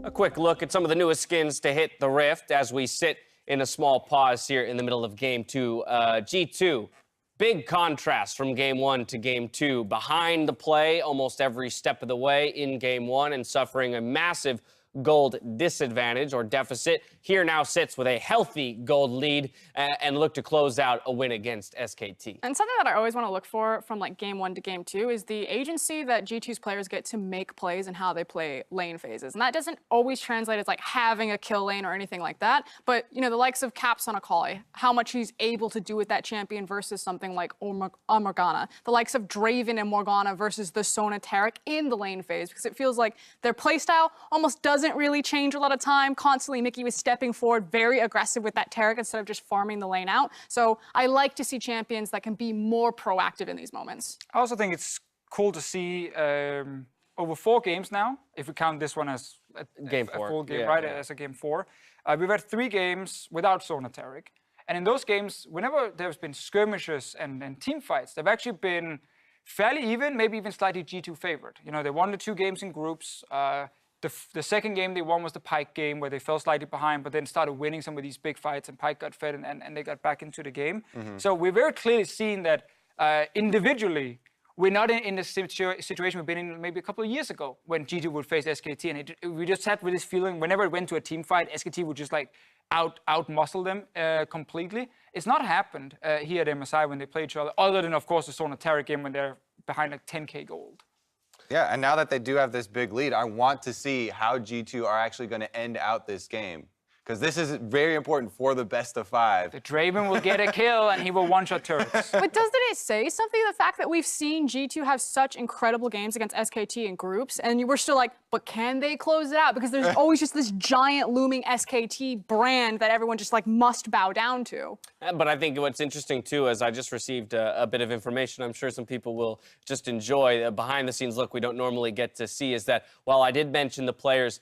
A quick look at some of the newest skins to hit the Rift as we sit in a small pause here in the middle of Game 2. G2, big contrast from Game 1 to Game 2. Behind the play almost every step of the way in Game 1 and suffering a massive gold disadvantage or deficit. Here now sits with a healthy gold lead and look to close out a win against SKT. And something that I always want to look for from like Game 1 to Game 2 is the agency that G2's players get to make plays and how they play lane phases. And that doesn't always translate as like having a kill lane or anything like that. But, you know, the likes of Caps on Akali, how much he's able to do with that champion versus something like Morgana. The likes of Draven and Morgana versus the Sona Taric in the lane phase, because it feels like their playstyle almost doesn't really change a lot of time. Constantly, Mickey was stepping forward, very aggressive with that Taric instead of just farming the lane out. So I like to see champions that can be more proactive in these moments. I also think it's cool to see over 4 games now, if we count this one as a full game, right, as a Game 4. We've had 3 games without Sona Taric. And in those games, whenever there's been skirmishes and team fights, they've actually been fairly even, maybe even slightly G2 favored. You know, they won the 2 games in groups. The second game they won was the Pyke game, where they fell slightly behind, but then started winning some of these big fights, and Pyke got fed, and they got back into the game. So we're very clearly seeing that individually, we're not in the situation we've been in maybe a couple of years ago, when G2 would face SKT, and we just had with this feeling, whenever it went to a team fight, SKT would just like out-muscle them completely. It's not happened here at MSI when they play each other, other than, of course, the Sona Taric game when they're behind like 10K gold. Yeah, and now that they do have this big lead, I want to see how G2 are actually going to end out this game. Because this is very important for the best of 5. The Draven will get a kill, and he will one-shot turrets. But doesn't it say something, the fact that we've seen G2 have such incredible games against SKT in groups, and we're still like, but can they close it out? Because there's always just this giant looming SKT brand that everyone just like must bow down to. But I think what's interesting too is I just received a bit of information I'm sure some people will just enjoy. A behind-the-scenes look we don't normally get to see is that while I did mention the players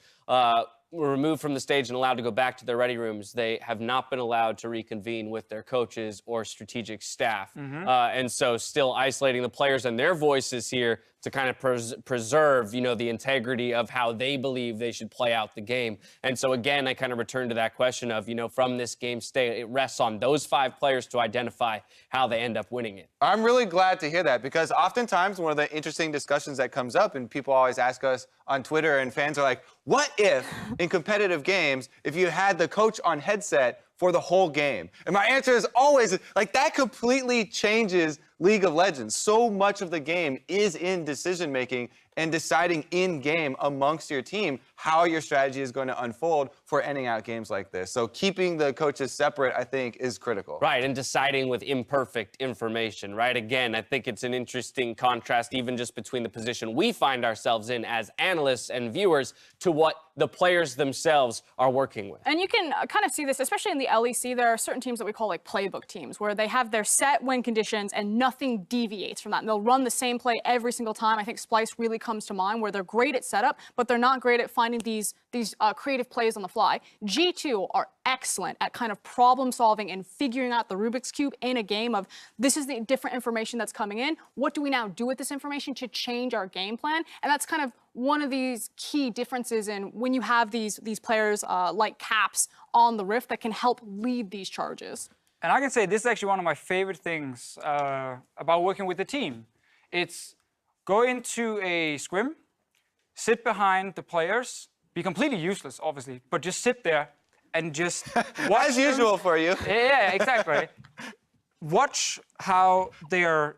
were removed from the stage and allowed to go back to their ready rooms, they have not been allowed to reconvene with their coaches or strategic staff. And so still isolating the players and their voices here to kind of preserve, you know, the integrity of how they believe they should play out the game. And so again, I kind of return to that question of, you know, from this game state, it rests on those 5 players to identify how they end up winning it. I'm really glad to hear that, because oftentimes one of the interesting discussions that comes up, and people always ask us on Twitter, and fans are like, what if in competitive games, if you had the coach on headset for the whole game? And my answer is always, like, that completely changes League of Legends. So much of the game is in decision-making and deciding in-game amongst your team how your strategy is going to unfold for ending out games like this. So keeping the coaches separate, I think, is critical. Right, and deciding with imperfect information, right? Again, I think it's an interesting contrast even just between the position we find ourselves in as analysts and viewers to what the players themselves are working with. And you can kind of see this, especially in the LEC, there are certain teams that we call like playbook teams, where they have their set win conditions and nothing deviates from that. And they'll run the same play every single time. I think Splyce really comes to mind, where they're great at setup, but they're not great at finding these creative plays on the fly. G2 are excellent at kind of problem solving and figuring out the Rubik's Cube in a game of, this is the different information that's coming in. What do we now do with this information to change our game plan? And that's kind of one of these key differences in when you have these players like Caps on the Rift that can help lead these charges. And I can say this is actually one of my favorite things about working with the team. It's go into a scrim, sit behind the players, be completely useless, obviously, but just sit there and just watch As usual for you. Yeah, exactly. Watch how they're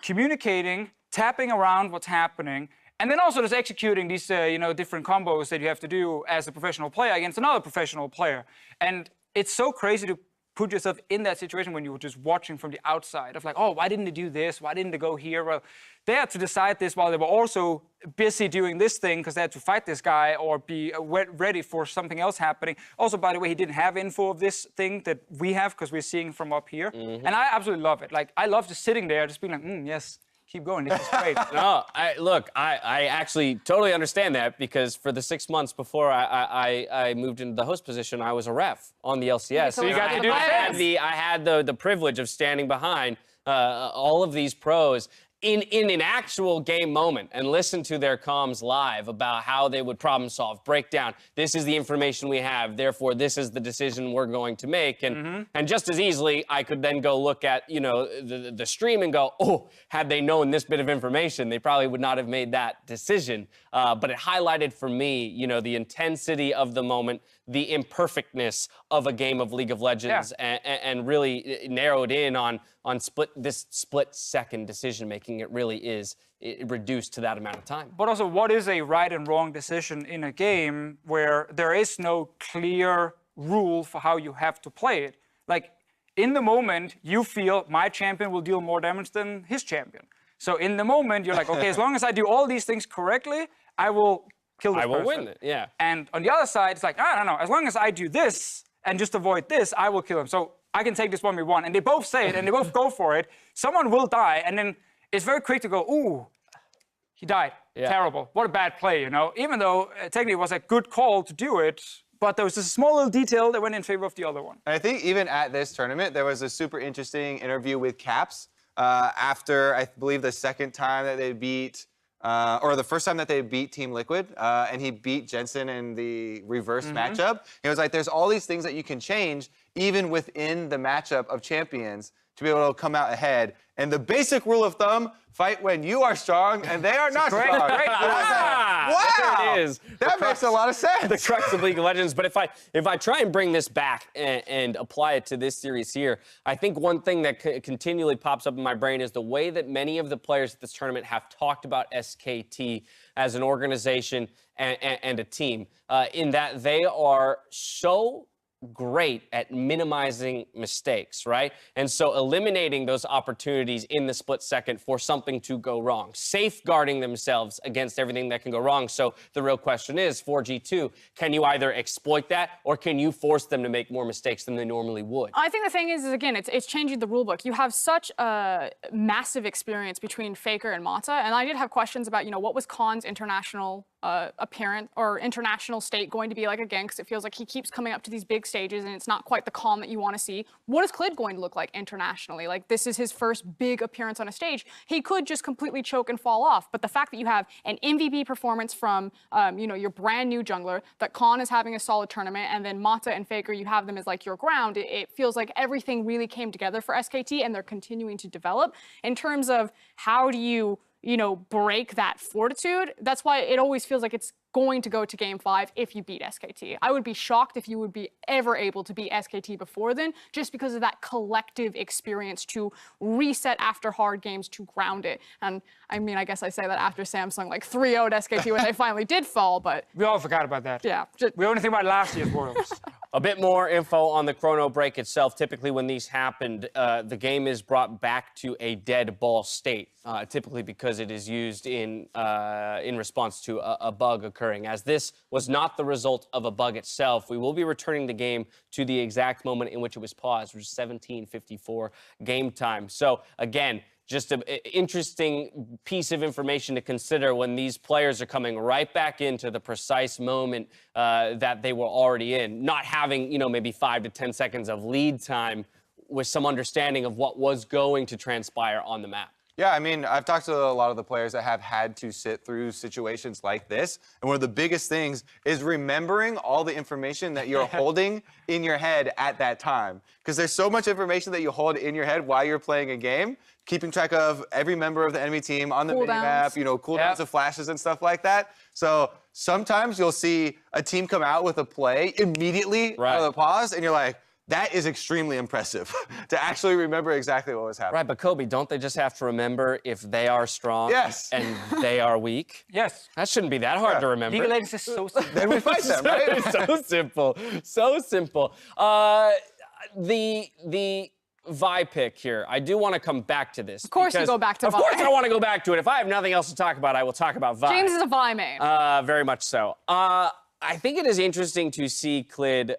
communicating, tapping around what's happening, and then also just executing these, you know, different combos that you have to do as a professional player against another professional player. And it's so crazy to put yourself in that situation when you were just watching from the outside of like, oh, why didn't they do this? Why didn't they go here? Well, they had to decide this while they were also busy doing this thing because they had to fight this guy or be ready for something else happening. Also, by the way, he didn't have info of this thing that we have because we're seeing from up here. And I absolutely love it. Like, I love just sitting there, just being like, yes. Keep going, this is great. No, I actually totally understand that, because for the 6 months before I moved into the host position, I was a ref on the LCS. So you got to do I had the privilege of standing behind all of these pros in an actual game moment and listen to their comms live about how they would problem solve, break down, this is the information we have, therefore this is the decision we're going to make. And and just as easily, I could then go look at, you know, the stream and go, oh, had they known this bit of information, they probably would not have made that decision. But it highlighted for me, you know, the intensity of the moment, the imperfectness of a game of League of Legends, and really narrowed in on this split-second decision-making. It really is reduced to that amount of time. But also, what is a right and wrong decision in a game where there is no clear rule for how you have to play it? Like, in the moment, you feel my champion will deal more damage than his champion. So in the moment, you're like, okay, as long as I do all these things correctly, I will kill this person. I will win it, yeah. And on the other side, it's like, I don't know, as long as I do this and just avoid this, I will kill him. So I can take this 1v1. And they both say it, and they both go for it. Someone will die, and then it's very quick to go, ooh, he died. Yeah. Terrible. What a bad play, you know? Even though technically it was a good call to do it, but there was this small little detail that went in favor of the other one. And I think even at this tournament, there was a super interesting interview with Caps after, I believe, the second time that they beat, or the first time that they beat Team Liquid, and he beat Jensen in the reverse matchup. He was like, there's all these things that you can change even within the matchup of champions to be able to come out ahead. And the basic rule of thumb, fight when you are strong and they are not strong. Great. Wow! There it is. That makes a lot of sense. The crux of League of Legends. But if I try and bring this back and apply it to this series here, I think one thing that continually pops up in my brain is the way that many of the players at this tournament have talked about SKT as an organization and a team, in that they are so great at minimizing mistakes, right? And so eliminating those opportunities in the split second for something to go wrong, safeguarding themselves against everything that can go wrong. So the real question is, for G2, can you either exploit that or can you force them to make more mistakes than they normally would? I think the thing is again, it's changing the rule book. You have such a massive experience between Faker and Mata, and I did have questions about, you know, what was Khan's international apparent or international state going to be like again, because it feels like he keeps coming up to these big stages and it's not quite the calm that you want to see. What is Clid going to look like internationally? Like, this is his first big appearance on a stage. He could just completely choke and fall off, but the fact that you have an MVP performance from you know, your brand new jungler, that Khan is having a solid tournament, and then Mata and Faker, you have them as like your ground, it feels like everything really came together for SKT, and they're continuing to develop. In terms of how do you know, break that fortitude, that's why it always feels like it's going to go to Game 5 if you beat SKT. I would be shocked if you would be ever able to beat SKT before then, just because of that collective experience to reset after hard games, to ground it. And I mean, I guess I say that after Samsung like 3-0'd SKT when they finally did fall, but... We all forgot about that. Yeah. We only think about last year's Worlds. A bit more info on the Chrono Break itself. Typically when these happened, the game is brought back to a dead ball state, typically because it is used in response to a bug occurring. As this was not the result of a bug itself, we will be returning the game to the exact moment in which it was paused, which is 17:54 game time. So again, just an interesting piece of information to consider when these players are coming right back into the precise moment that they were already in, not having, you know, maybe 5 to 10 seconds of lead time with some understanding of what was going to transpire on the map. Yeah, I mean, I've talked to a lot of the players that have had to sit through situations like this, and one of the biggest things is remembering all the information that you're holding in your head at that time. Because there's so much information that you hold in your head while you're playing a game, keeping track of every member of the enemy team on the minimap, you know, cooldowns of flashes and stuff like that. So sometimes you'll see a team come out with a play immediately out of the pause, and you're like, that is extremely impressive to actually remember exactly what was happening. Right, but Kobe, don't they just have to remember if they are strong and they are weak? Yes. That shouldn't be that hard to remember. League of Legends is so simple. Then we fight them, right? It's so simple. So simple. The Vi pick here, I do want to come back to this. Of course you go back to Vi. Of course I want to go back to it. If I have nothing else to talk about, I will talk about Vi. James is a Vi main. Very much so. I think it is interesting to see Clid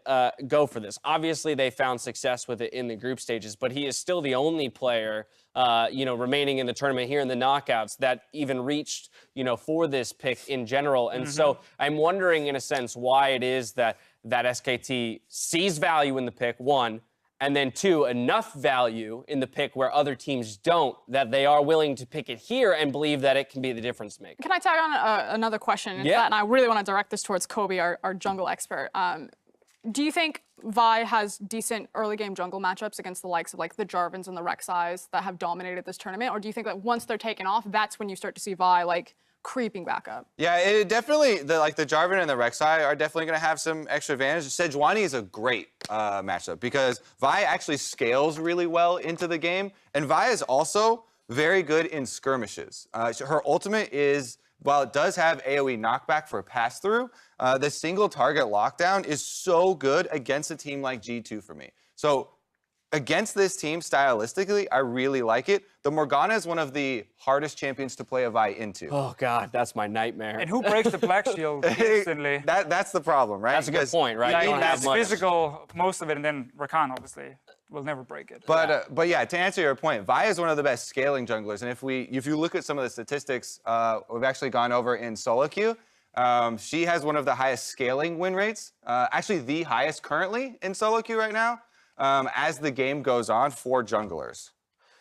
go for this. Obviously, they found success with it in the group stages, but he is still the only player, you know, remaining in the tournament here in the knockouts that even reached, you know, for this pick in general. And so I'm wondering, in a sense, why it is that SKT sees value in the pick, one, And then 2, enough value in the pick where other teams don't, that they are willing to pick it here and believe that it can be the difference maker. Can I tag on another question? Yeah. And I really want to direct this towards Kobe, our jungle expert. Do you think Vi has decent early game jungle matchups against the likes of like the Jarvans and the Rek'Sais that have dominated this tournament? Or do you think that once they're taken off, that's when you start to see Vi like creeping back up? Yeah, it definitely, the Jarvan and the Rek'Sai are definitely going to have some extra advantage. Sejuani is a great matchup because Vi actually scales really well into the game, and Vi is also very good in skirmishes. Her ultimate is, while it does have AoE knockback for pass-through, the single target lockdown is so good against a team like G2 for me. So against this team, stylistically, I really like it. The Morgana is one of the hardest champions to play a Vi into. Oh, God, that's my nightmare. And who breaks the Black Shield instantly? That's the problem, right? That's a good point, right? Yeah, You don't have it's much. physical, most of it, and then Rakan, obviously, will never break it. But yeah, to answer your point, Vi is one of the best scaling junglers. And if you look at some of the statistics, we've actually gone over in solo queue. She has one of the highest scaling win rates, actually the highest currently in solo queue right now. As the game goes on for junglers.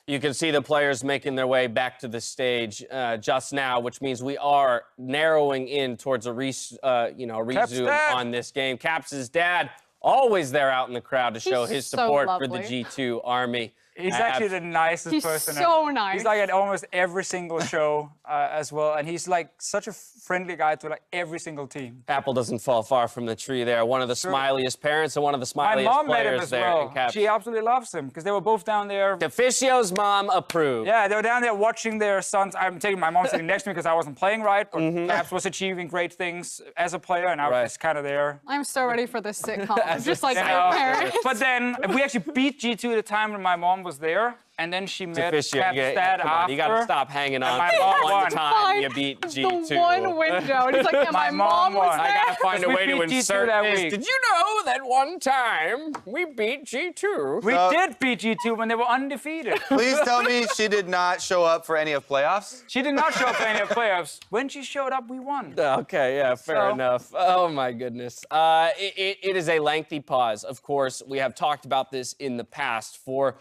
You can see the players making their way back to the stage just now, which means we are narrowing in towards a resume on this game. Caps' dad, always there out in the crowd to show his so support for the lovely. G2 Army. He's actually the nicest He's person. so nice. He's like at almost every single show as well, and he's like such a friendly guy to like every single team. Apple doesn't fall far from the tree there. One of the smiliest parents and one of the My smiliest mom met him players as there. well. Caps. She absolutely loves him because they were both down there. Deficio's mom approved. Yeah, they were down there watching their sons. I'm taking my mom sitting next to me because I wasn't playing right, but Mm-hmm. Caps was achieving great things as a player, and I was just kind of there. I'm so ready for this sitcom. I'm just like You my know? parents. But then we actually beat G2 at the time when my mom was there, and then she met Cap's Deficio, dad come on, after. you gotta stop hanging on. my mom One won. time you beat G2. The one window. And it's like, yeah, my mom was won. there. I gotta find a We way to beat G2 insert that this. week. Did you know that one time we beat G2? We did beat G2 when they were undefeated. Please tell me she did not show up for any of playoffs. She did not show up for any of playoffs. When she showed up, we won. Okay, yeah, fair So- enough. Oh my goodness. It is a lengthy pause. Of course, we have talked about this in the past for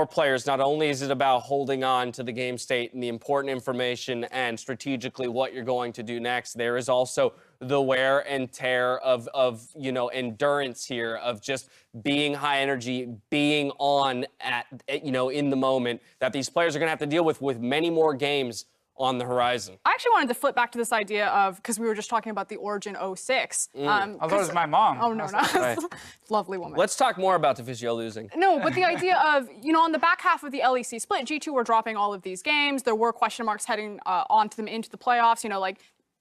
players. Not only is it about holding on to the game state and the important information and strategically what you're going to do next, there is also the wear and tear of endurance here, of just being high energy, being on in the moment that these players are going to have to deal with many more games on the horizon. I actually wanted to flip back to this idea of, because we were just talking about the Origin 06. I thought it was my mom. Oh, no, no. Lovely woman. Let's talk more about Deficio losing. No, but the idea of, on the back half of the LEC split, G2 were dropping all of these games. There were question marks heading onto them into the playoffs,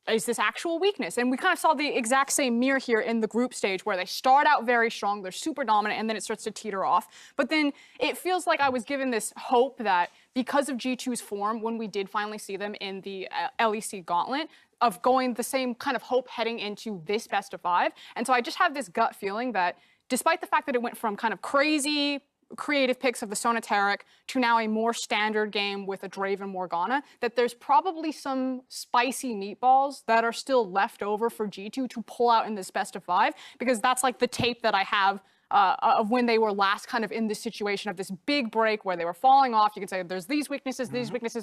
is this actual weakness? And we kind of saw the exact same mirror here in the group stage where they start out very strong, they're super dominant, and then it starts to teeter off. But then it feels like I was given this hope that because of G2's form, when we did finally see them in the LEC gauntlet, of going the same kind of hope heading into this best of 5. And so I just have this gut feeling that despite the fact that it went from kind of crazy creative picks of the Sonateric to now a more standard game with a Draven Morgana, that there's probably some spicy meatballs that are still left over for G2 to pull out in this best of 5, because that's like the tape that I have of when they were last kind of in this situation of this big break where they were falling off. You can say there's these weaknesses,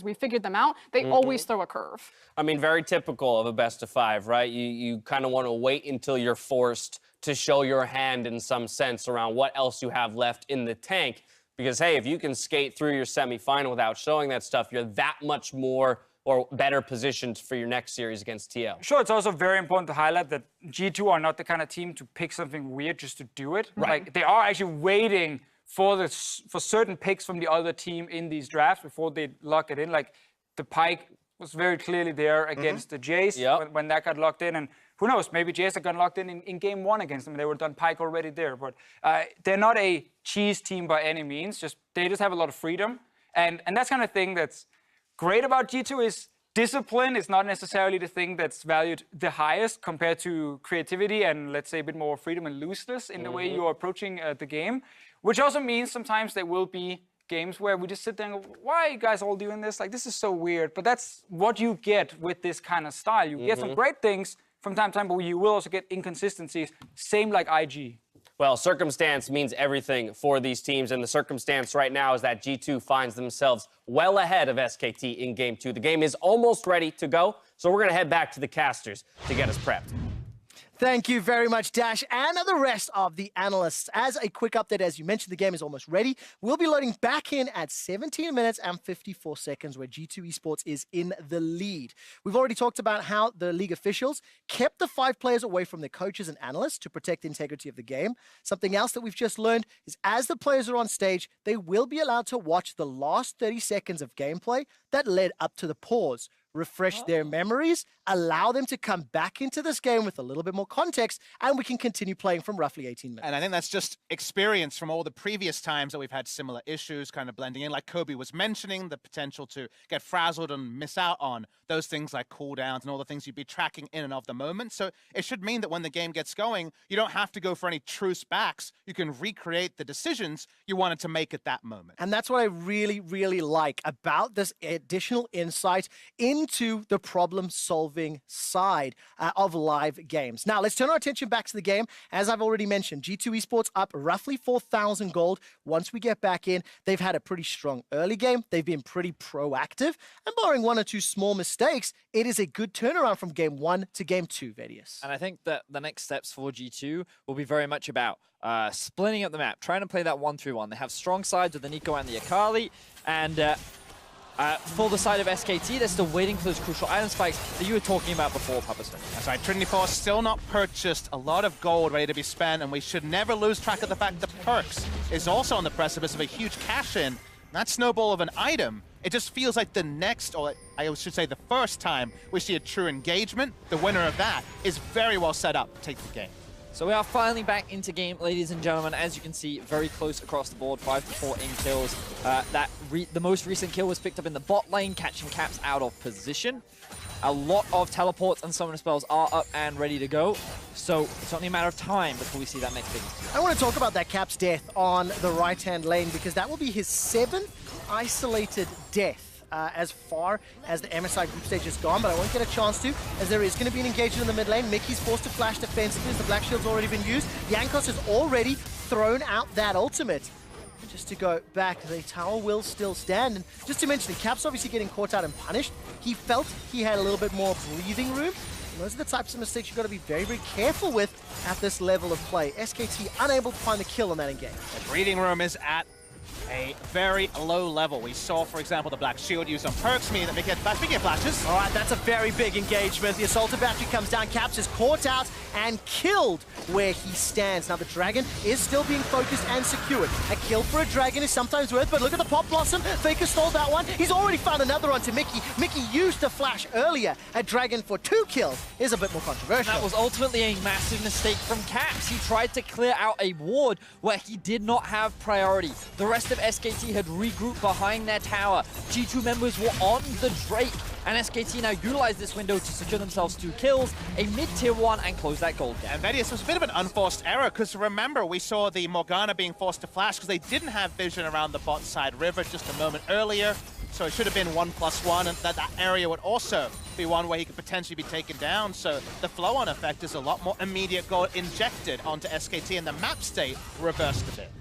we figured them out. They always throw a curve. I mean, very typical of a best of 5, right? You kind of want to wait until you're forced to show your hand in some sense around what else you have left in the tank. Because, hey, if you can skate through your semifinal without showing that stuff, you're that much more or better positioned for your next series against TL. Sure, it's also very important to highlight that G2 are not the kind of team to pick something weird just to do it. Right. Like, they are actually waiting for certain picks from the other team in these drafts before they lock it in. Like, the Pyke was very clearly there against the Jace when that got locked in. And who knows, maybe Jace had gotten locked in game 1 against them. They were done Pyke already there. But they're not a cheese team by any means. They just have a lot of freedom. And that's kind of thing that's great about G2 is discipline is not necessarily the thing that's valued the highest compared to creativity and, let's say, a bit more freedom and looseness in the way you're approaching the game. Which also means sometimes there will be games where we just sit there and go, why are you guys all doing this? Like, this is so weird. But that's what you get with this kind of style. You get some great things from time to time, but you will also get inconsistencies. Same like IG. Well, circumstance means everything for these teams, and the circumstance right now is that G2 finds themselves well ahead of SKT in Game 2. The game is almost ready to go, so we're going to head back to the casters to get us prepped. Thank you very much, Dash, and the rest of the analysts. As a quick update, as you mentioned, the game is almost ready. We'll be loading back in at 17 minutes and 54 seconds, where G2 Esports is in the lead. We've already talked about how the league officials kept the 5 players away from the coaches and analysts to protect the integrity of the game. Something else that we've just learned is as the players are on stage, they will be allowed to watch the last 30 seconds of gameplay that led up to the pause, refresh their memories, allow them to come back into this game with a little bit more context, and we can continue playing from roughly 18 minutes. And I think that's just experience from all the previous times that we've had similar issues kind of blending in. Like Kobe was mentioning, the potential to get frazzled and miss out on those things like cooldowns and all the things you'd be tracking in and of the moment. So it should mean that when the game gets going, you don't have to go for any truce backs. You can recreate the decisions you wanted to make at that moment. And that's what I really, really like about this additional insight into the problem-solving side of live games. Now, let's turn our attention back to the game. As I've already mentioned, G2 Esports up roughly 4,000 gold. Once we get back in, they've had a pretty strong early game. They've been pretty proactive. And barring 1 or 2 small mistakes, it is a good turnaround from Game 1 to Game 2, Vedius. And I think that the next steps for G2 will be very much about splitting up the map, trying to play that 1-3-1. They have strong sides with the Nico and the Akali, and for the side of SKT, they're still waiting for those crucial item spikes that you were talking about before, Papa Sven. That's right, Trinity Force still not purchased, a lot of gold ready to be spent, and we should never lose track of the fact that Perkz is also on the precipice of a huge cash-in. That snowball of an item, it just feels like the next, or I should say the first time we see a true engagement, the winner of that is very well set up to take the game. So we are finally back into game, ladies and gentlemen. As you can see, very close across the board, 5-4 in kills. The most recent kill was picked up in the bot lane, catching Caps out of position. A lot of teleports and summoner spells are up and ready to go. So it's only a matter of time before we see that next big. I want to talk about that Caps death on the right-hand lane, because that will be his 7th isolated death. As far as the MSI group stage is gone, but I won't get a chance to, as there is going to be an engagement in the mid lane. Mickey's forced to flash defensively as the Black Shield's already been used. Jankos has already thrown out that ultimate. Just to go back, the tower will still stand. And just to mention, Caps obviously getting caught out and punished. He felt he had a little bit more breathing room. And those are the types of mistakes you've got to be very, very careful with at this level of play. SKT unable to find the kill on that engagement. The breathing room is at a very low level. We saw, for example, the Black Shield used on Perkz, meaning that we get flashes. All right, that's a very big engagement. The Assaulted Battery comes down. Caps is caught out and killed where he stands. Now, the Dragon is still being focused and secured. A kill for a Dragon is sometimes worth, but look at the Pop Blossom. Faker stole that one. He's already found another onto Mickey. Mickey used the flash earlier. A Dragon for 2 kills is a bit more controversial. That was ultimately a massive mistake from Caps. He tried to clear out a ward where he did not have priority. The rest of SKT had regrouped behind their tower. G2 members were on the Drake, and SKT now utilized this window to secure themselves 2 kills, a mid-tier 1, and close that gold gap. And Vedius was a bit of an unforced error, because remember, we saw the Morgana being forced to flash because they didn't have vision around the bot side river just a moment earlier. So it should have been 1+1, and that area would also be one where he could potentially be taken down. So the flow-on effect is a lot more immediate gold injected onto SKT, and the map state reversed a bit.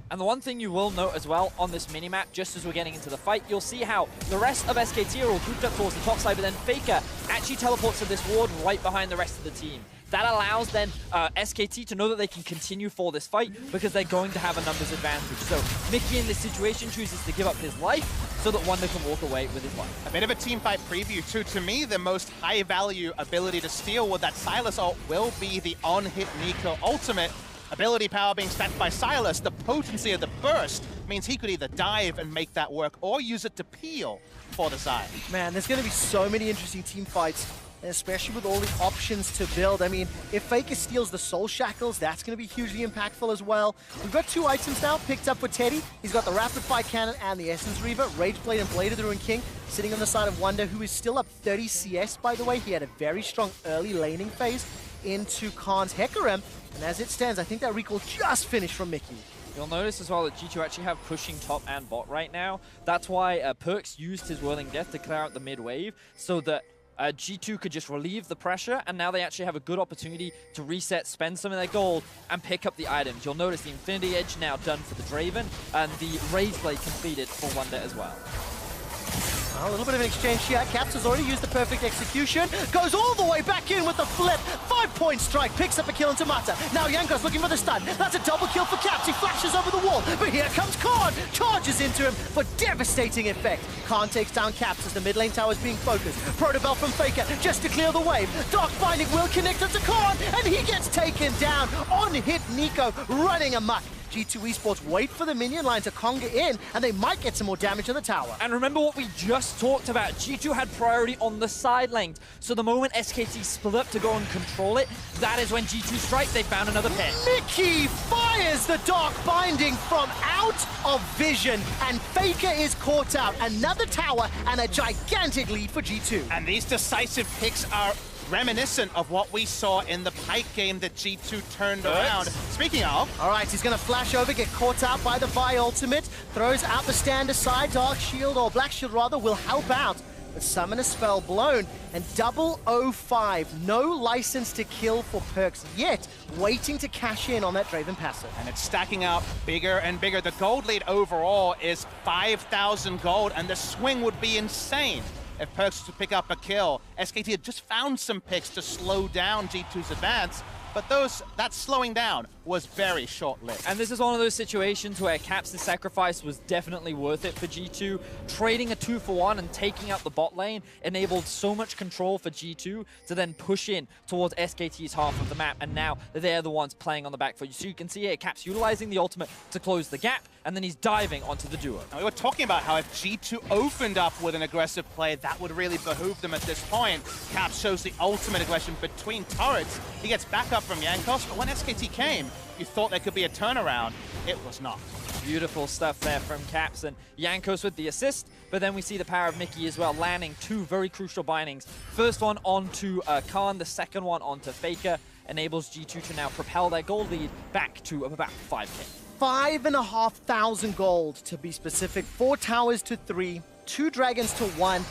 And the one thing you will note as well on this minimap, just as we're getting into the fight, you'll see how the rest of SKT are all grouped up towards the top side, but then Faker actually teleports to this ward right behind the rest of the team. That allows then SKT to know that they can continue for this fight because they're going to have a numbers advantage. So Mickey in this situation chooses to give up his life so that Wunder can walk away with his life. A bit of a teamfight preview too. To me, the most high value ability to steal with that Sylas ult will be the on-hit Nico ultimate. Ability power being stacked by Sylas, the potency of the burst means he could either dive and make that work or use it to peel for the side. Man, there's going to be so many interesting team fights, especially with all the options to build. I mean, if Faker steals the Soul Shackles, that's going to be hugely impactful as well. We've got 2 items now picked up for Teddy. He's got the Rapid Fire Cannon and the Essence Reaver. Rageblade and Blade of the Ruined King sitting on the side of Wunder, who is still up 30 CS, by the way. He had a very strong early laning phase into Khan's Hecarim. And as it stands, I think that recall just finished from Mickey. You'll notice as well that G2 actually have pushing top and bot right now. That's why Perkz used his Whirling Death to clear out the mid wave, so that G2 could just relieve the pressure, and now they actually have a good opportunity to reset, spend some of their gold, and pick up the items. You'll notice the Infinity Edge now done for the Draven, and the Rage Blade completed for Wunder as well. A little bit of an exchange here. Caps has already used the perfect execution. Goes all the way back in with the flip. 5-point strike. Picks up a kill into Mata. Now Jankos looking for the stun. That's a double kill for Caps. He flashes over the wall. But here comes Khan. Charges into him for devastating effect. Khan takes down Caps as the mid lane tower is being focused. Protobell from Faker just to clear the wave. Dark Binding will connect into Khan. And he gets taken down. On hit Nico running amok. G2 Esports wait for the minion line to conga in, and they might get some more damage on the tower. And remember what we just talked about. G2 had priority on the side lanes. So the moment SKT split up to go and control it, that is when G2 strike, they found another pit. Mickey fires the Dark Binding from out of vision, and Faker is caught out. Another tower and a gigantic lead for G2. And these decisive picks are reminiscent of what we saw in the Pyke game that G2 turned around. Speaking of... All right, he's going to flash over, get caught out by the Vi ultimate, throws out the stand aside. Dark Shield, or Black Shield rather, will help out. But Summoner Spell blown, and 005, no license to kill for Perkz yet, waiting to cash in on that Draven passive. And it's stacking up bigger and bigger. The gold lead overall is 5,000 gold, and the swing would be insane if Perkz was to pick up a kill. SKT had just found some picks to slow down G2's advance, but that slowing down was very short-lived. And this is one of those situations where Caps' sacrifice was definitely worth it for G2. Trading a 2-for-1 and taking out the bot lane enabled so much control for G2 to then push in towards SKT's half of the map, and now they're the ones playing on the back foot. So you can see here, Caps utilizing the ultimate to close the gap, and then he's diving onto the duo. And we were talking about how if G2 opened up with an aggressive play, that would really behoove them at this point. Caps shows the ultimate aggression between turrets. He gets back up from Jankos, but when SKT came, you thought there could be a turnaround. It was not. Beautiful stuff there from Caps, and Jankos with the assist, but then we see the power of Mickey as well, landing two very crucial bindings. First one onto Khan, the second one onto Faker, enables G2 to now propel their gold lead back to about 5k. 5,500 gold to be specific. 4 towers to 3, 2 dragons to 1,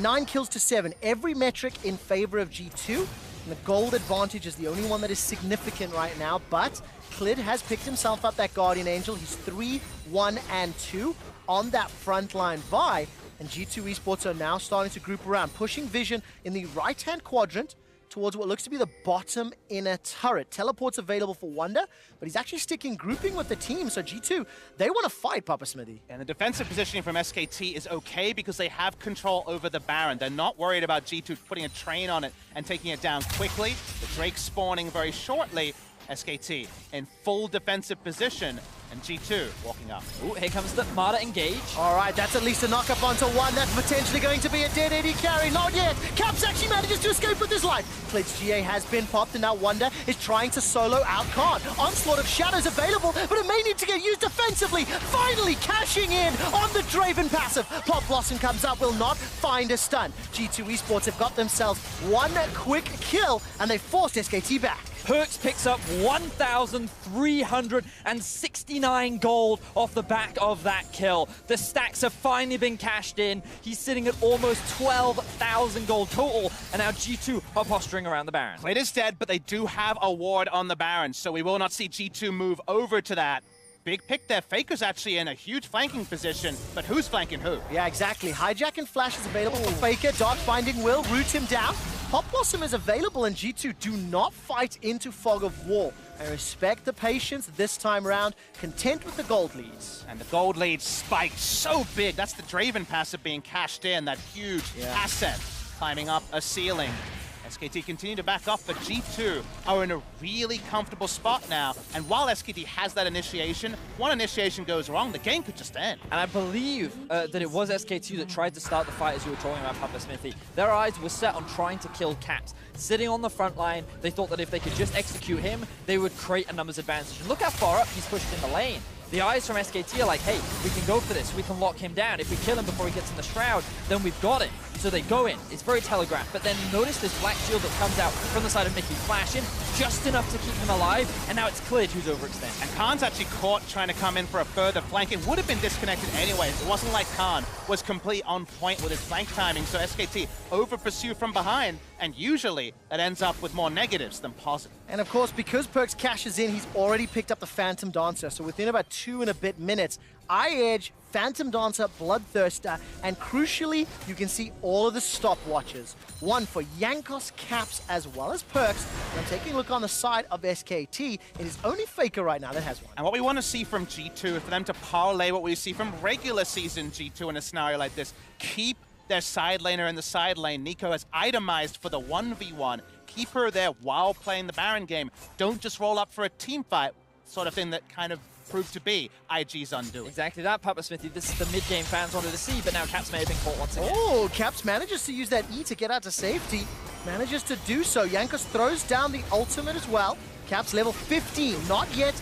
9 kills to 7. Every metric in favor of G2. And the gold advantage is the only one that is significant right now, but Clid has picked himself up that Guardian Angel. He's 3, 1, and 2 on that frontline Vi, and G2 Esports are now starting to group around, pushing Vision in the right-hand quadrant towards what looks to be the bottom inner turret. Teleport's available for Wunder, but he's actually sticking grouping with the team, so G2, they want to fight, Papa Smithy. And the defensive positioning from SKT is okay because they have control over the Baron. They're not worried about G2 putting a train on it and taking it down quickly. The Drake spawning very shortly. SKT in full defensive position, and G2 walking up. Ooh, here comes the Mata engage. All right, that's at least a knock-up onto 1. That's potentially going to be a dead AD carry. Not yet. Caps actually manages to escape with his life. Clid's GA has been popped, and now Wunder is trying to solo out Khan. Onslaught of Shadows available, but it may need to get used defensively. Finally cashing in on the Draven passive. Pop Blossom comes up, will not find a stun. G2 Esports have got themselves one quick kill, and they forced SKT back. Perkz picks up 1,369 gold off the back of that kill. The stacks have finally been cashed in. He's sitting at almost 12,000 gold total, and now G2 are posturing around the Baron. Clid is dead, but they do have a ward on the Baron, so we will not see G2 move over to that. Big pick there. Faker's actually in a huge flanking position, but who's flanking who? Yeah, exactly. Hijack and Flash is available for Faker. Dark Binding will root him down. Pop Blossom is available, and G2 do not fight into Fog of War. I respect the patience this time around, content with the gold leads. And the gold lead spiked so big. That's the Draven passive being cashed in, that huge asset climbing up a ceiling. SKT continue to back up, but G2 are in a really comfortable spot now. And while SKT has that initiation, one initiation goes wrong, the game could just end. And I believe that it was SK2 that tried to start the fight, as you were talking about, Papa Smithy. Their eyes were set on trying to kill Caps. Sitting on the front line, they thought that if they could just execute him, they would create a numbers advantage. And look how far up he's pushed in the lane. The eyes from SKT are like, hey, we can go for this, we can lock him down. If we kill him before he gets in the Shroud, then we've got it. So they go in. It's very telegraphed. But then notice this black shield that comes out from the side of Mickey. Flash in, just enough to keep him alive. And now it's Clid who's overextended. And Khan's actually caught trying to come in for a further flank. It would have been disconnected anyways. It wasn't like Khan was complete on point with his flank timing. So SKT over-pursue from behind. And usually that ends up with more negatives than positives. And of course, because Perkz cashes in, he's already picked up the Phantom Dancer. So within about 2 and a bit minutes, iEdge, Phantom Dancer, Bloodthirster, and crucially, you can see all of the stopwatches. One for Jankos, Caps, as well as Perkz. And I'm taking a look on the side of SKT. It is only Faker right now that has one. And what we want to see from G2 is for them to parlay what we see from regular season G2 in a scenario like this. Keep their side laner in the side lane. Nico has itemized for the 1v1. Keep her there while playing the Baron game. Don't just roll up for a team fight, sort of thing that kind of proved to be IG's undoing. Exactly that, Papa Smithy. This is the mid-game fans wanted to see, but now Caps may have been caught once again. Oh, Caps manages to use that E to get out to safety. Manages to do so. Jankos throws down the ultimate as well. Caps level 15, not yet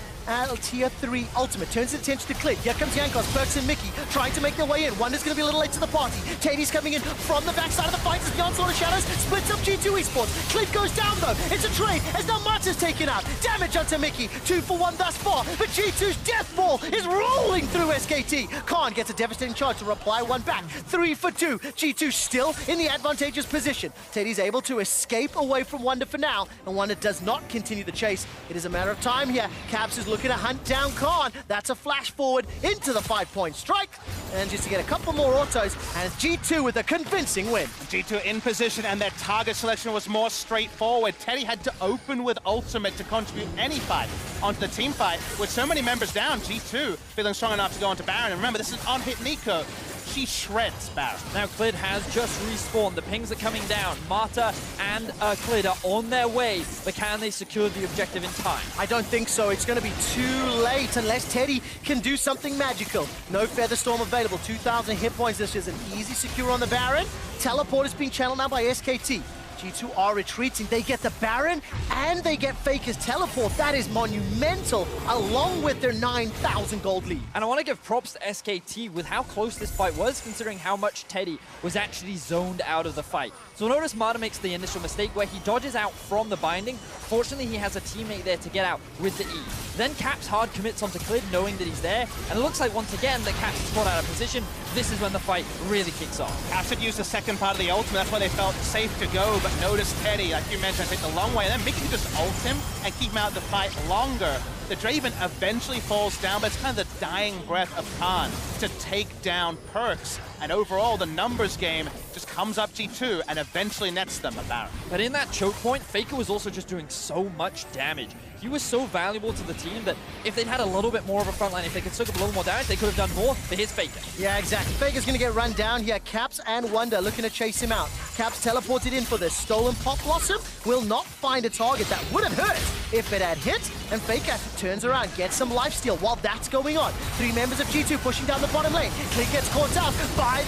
tier 3 ultimate. Turns his attention to Clid. Here comes Jankos, Perkz and Mickey trying to make their way in. Wonder's going to be a little late to the party. Teddy's coming in from the backside of the fight as the Onslaught of Shadows splits up G2 Esports. Clid goes down though. It's a trade as now Marta's taken out. Damage onto Mickey. 2 for 1 thus far. But G2's death ball is rolling through SKT. Khan gets a devastating charge to reply 1 back. 3 for 2. G2 still in the advantageous position. Teddy's able to escape away from Wonder for now, and Wonder does not continue the chase. It is a matter of time here. Caps is looking to hunt down Khan. That's a flash forward into the 5-point strike. And just to get a couple more autos, and it's G2 with a convincing win. G2 in position, and their target selection was more straightforward. Teddy had to open with ultimate to contribute any fight onto the team fight. With so many members down, G2 feeling strong enough to go onto Baron. And remember, this is on-hit Nico. She shreds Baron. Now Clid has just respawned. The pings are coming down. Marta and Clid are on their way, but can they secure the objective in time? I don't think so. It's going to be too late unless Teddy can do something magical. No Featherstorm available. 2,000 hit points. This is an easy secure on the Baron. Teleport is being channeled now by SKT. G2 are retreating. They get the Baron and they get Faker's teleport. That is monumental, along with their 9,000 gold lead. And I want to give props to SKT with how close this fight was, considering how much Teddy was actually zoned out of the fight. So notice Marta makes the initial mistake where he dodges out from the binding. Fortunately, he has a teammate there to get out with the E. Then Caps hard commits onto Clid, knowing that he's there. And it looks like once again that Caps is caught out of position. This is when the fight really kicks off. Caps had used the second part of the ultimate. That's why they felt safe to go. But notice Teddy, like you mentioned, take the long way. And then Mickey can just ult him and keep him out of the fight longer. The Draven eventually falls down, but it's kind of the dying breath of Khan to take down Perkz. And overall, the numbers game just comes up G2 and eventually nets them a Baron. But in that choke point, Faker was also just doing so much damage. He was so valuable to the team that if they'd had a little bit more of a front line, if they could soak up a little more damage, they could have done more. But here's Faker. Yeah, exactly. Faker's going to get run down here. Caps and Wonder looking to chase him out. Caps teleported in for this stolen Pop Blossom. Will not find a target. That would have hurt if it had hit. And Faker turns around, gets some lifesteal while that's going on. 3 members of G2 pushing down the bottom lane. Clid gets caught out by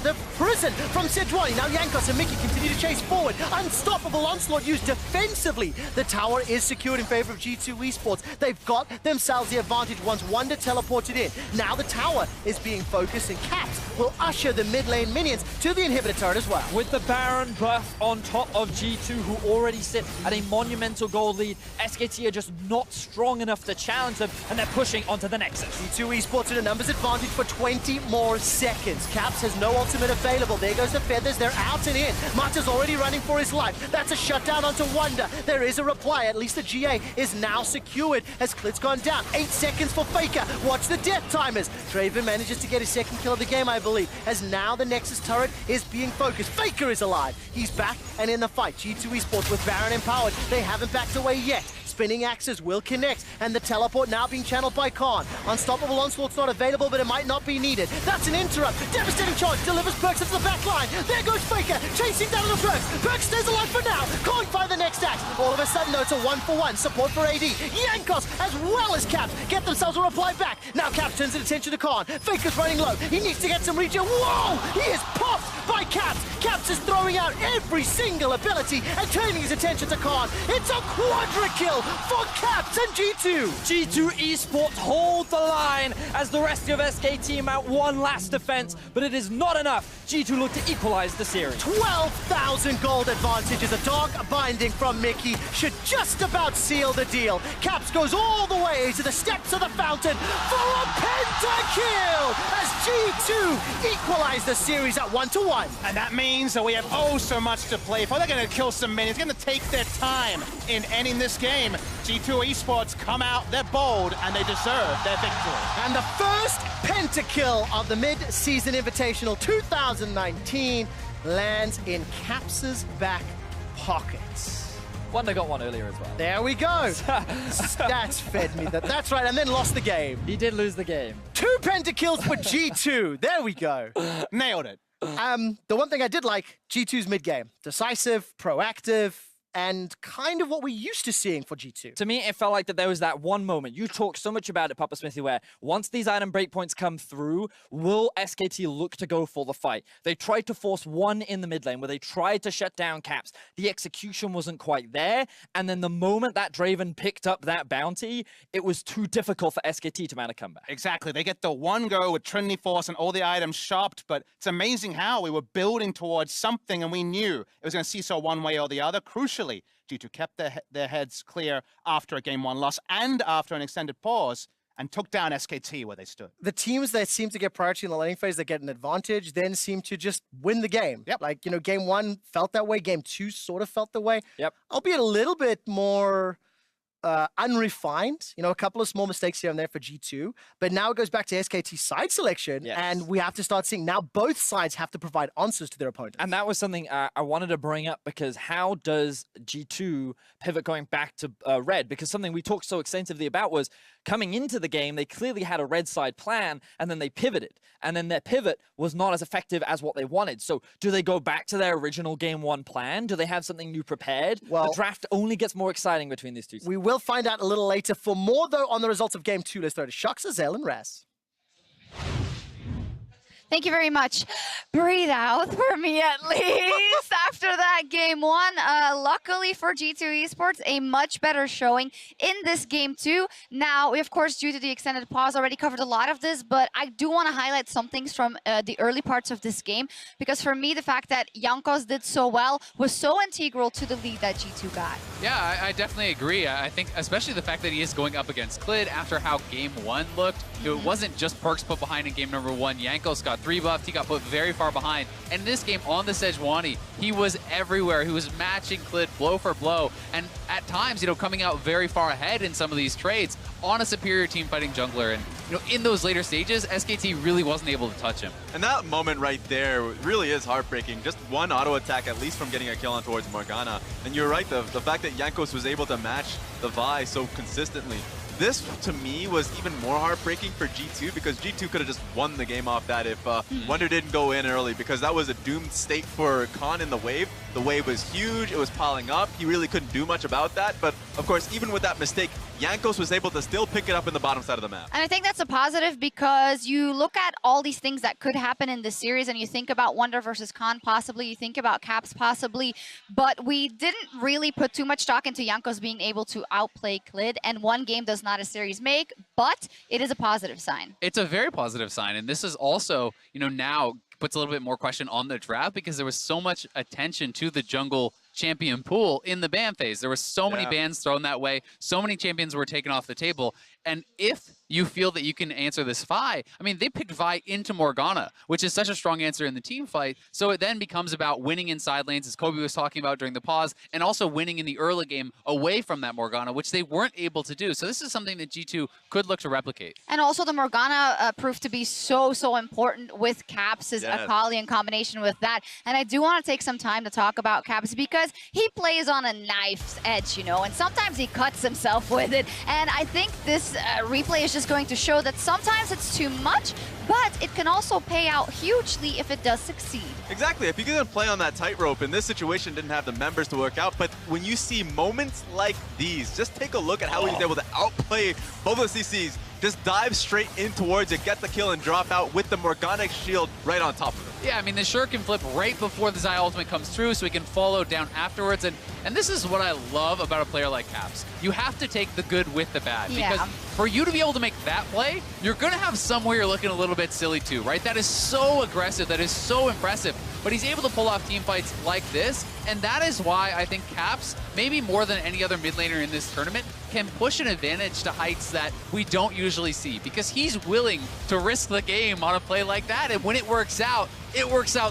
the prison from Sejuani. Now Jankos and Mickey continue to chase forward. Unstoppable onslaught used defensively. The tower is secured in favor of G2 Esports. They've got themselves the advantage once Wonder teleported in. Now the tower is being focused, and Caps will usher the mid lane minions to the inhibitor turret as well. With the Baron buff on top of G2, who already sit at a monumental gold lead, SKT are just not strong enough to challenge them, and they're pushing onto the Nexus. G2 Esports in a numbers advantage for 20 more seconds. Caps has no ultimate available. There goes the Feathers. They're out and in. Marta's already running for his life. That's a shutdown onto Wonder. There is a reply. At least the GA is now secured as Clid's gone down. 8 seconds for Faker. Watch the death timers. Draven manages to get his second kill of the game, I believe, as now the Nexus turret is being focused. Faker is alive. He's back and in the fight. G2 Esports with Baron empowered. They haven't backed away yet. Spinning axes will connect, and the teleport now being channeled by Khan. Unstoppable Onslaught's not available, but it might not be needed. That's an interrupt. Devastating charge delivers Perkz into the back line. There goes Faker, chasing down the Perkz. Perkz stays alive for now. Can't find the next axe. All of a sudden, though, it's a 1-for-1. Support for AD. Jankos, as well as Caps, get themselves a reply back. Now Caps turns his attention to Khan. Faker's running low. He needs to get some regen. Whoa! He is popped by Caps. Caps is throwing out every single ability and turning his attention to Khan. It's a quadra kill for Caps and G2. G2 Esports hold the line as the rest of SKT mount one last defense, but it is not enough. G2 look to equalize the series. 12,000 gold advantage as a dog binding from Mickey should just about seal the deal. Caps goes all the way to the steps of the fountain for a pentakill as G2 equalize the series at 1-1. And that means that we have oh so much to play for. They're going to kill some minions, going to take their time in ending this game. G2 Esports come out, they're bold, and they deserve their victory. And the first pentakill of the Mid-Season Invitational 2019 lands in Caps' back pockets. Wonder got one earlier as well. There we go. Stats fed me that. That's right, and then lost the game. He did lose the game. 2 pentakills for G2. There we go. Nailed it. The one thing I did like, G2's mid-game. Decisive, proactive, and kind of what we're used to seeing for G2. To me, it felt like that there was that one moment. You talked so much about it, Papa Smithy, where once these item breakpoints come through, will SKT look to go for the fight? They tried to force one in the mid lane where they tried to shut down Caps. The execution wasn't quite there. And then the moment that Draven picked up that bounty, it was too difficult for SKT to mount a comeback. Exactly. They get the one go with Trinity Force and all the items shopped, but it's amazing how we were building towards something and we knew it was going to see so one way or the other. Crucially, G2 kept their heads clear after a Game 1 loss and after an extended pause and took down SKT where they stood. The teams that seem to get priority in the laning phase that get an advantage then seem to just win the game. Yep. Like, you know, Game 1 felt that way. Game 2 sort of felt the way. Yep. Albeit a little bit more unrefined. You know, a couple of small mistakes here and there for G2. But now it goes back to SKT's side selection. Yes. And we have to start seeing now both sides have to provide answers to their opponents. And that was something I wanted to bring up because how does G2 pivot going back to red? Because something we talked so extensively about was coming into the game, they clearly had a red side plan and then they pivoted. And then their pivot was not as effective as what they wanted. So do they go back to their original Game 1 plan? Do they have something new prepared? Well, the draft only gets more exciting between these two sides. We will find out a little later. For more, though, on the results of Game 2, let's throw to Shux, Azel, and Raz. Thank you very much. Breathe out for me at least after that Game 1. Luckily for G2 Esports, a much better showing in this Game 2. Now, we, of course, due to the extended pause, already covered a lot of this, but I do want to highlight some things from the early parts of this game, because for me, the fact that Jankos did so well was so integral to the lead that G2 got. Yeah, I definitely agree. I think especially the fact that he is going up against Clid after how Game 1 looked. It wasn't just Perkz put behind in Game number 1. Jankos got 3 buffed. He got put very far behind. And in this game on the Sejuani, he was everywhere. He was matching Clid blow for blow. And at times, you know, coming out very far ahead in some of these trades on a superior team fighting jungler. And, you know, in those later stages, SKT really wasn't able to touch him. And that moment right there really is heartbreaking. Just one auto attack, at least from getting a kill on towards Morgana. And you're right, the fact that Jankos was able to match the Vi so consistently. This, to me, was even more heartbreaking for G2 because G2 could have just won the game off that if Wonder didn't go in early, because that was a doomed state for Khan in the wave. The wave was huge, it was piling up, he really couldn't do much about that, but of course, even with that mistake, Jankos was able to still pick it up in the bottom side of the map. And I think that's a positive because you look at all these things that could happen in this series and you think about Wonder versus Khan possibly, you think about Caps possibly, but we didn't really put too much stock into Jankos being able to outplay Clid, and one game does not a series make, but it is a positive sign. It's a very positive sign, and this is also, you know, now puts a little bit more question on the draft because there was so much attention to the jungle champion pool in the ban phase. There were so many bans thrown that way. So many champions were taken off the table. And if you feel that you can answer this Vi, I mean, they picked Vi into Morgana, which is such a strong answer in the team fight. So it then becomes about winning in side lanes, as Kobe was talking about during the pause, and also winning in the early game away from that Morgana, which they weren't able to do. So this is something that G2 could look to replicate. And also the Morgana proved to be so important with Caps' Akali in combination with that. And I do want to take some time to talk about Caps because he plays on a knife's edge, you know, and sometimes he cuts himself with it. And I think this replay is just going to show that sometimes it's too much, but it can also pay out hugely if it does succeed. Exactly. If you can play on that tightrope, in this situation didn't have the members to work out, but when you see moments like these, just take a look at how he was able to outplay both of the CCs just dive straight in towards it, get the kill, and drop out with the Morgana shield right on top of him. Yeah, I mean, the Shuriken can flip right before the Zai ultimate comes through, so he can follow down afterwards. And this is what I love about a player like Caps. You have to take the good with the bad. Yeah. Because for you to be able to make that play, you're going to have somewhere you're looking a little bit silly too, right? That is so aggressive. That is so impressive. But he's able to pull off team fights like this. And that is why I think Caps, maybe more than any other mid laner in this tournament, can push an advantage to heights that we don't usually see. Because he's willing to risk the game on a play like that. And when it works out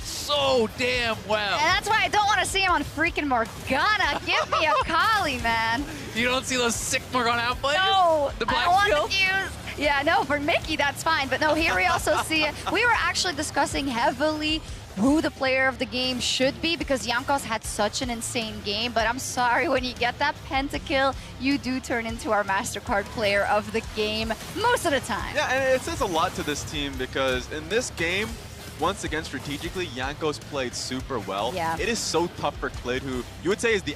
so damn well. And that's why I don't want to see him on freaking Morgana. Give me a Kali, man. You don't see those sick Morgana outplays? No, The black I want shield? to use. Yeah, no, for Mickey, that's fine. But no, here we also see it. We were actually discussing heavily who the player of the game should be because Jankos had such an insane game. But I'm sorry, when you get that pentakill, you do turn into our MasterCard player of the game most of the time. Yeah, and it says a lot to this team because in this game, once again, strategically, Jankos played super well. Yeah. It is so tough for Clid, who you would say is the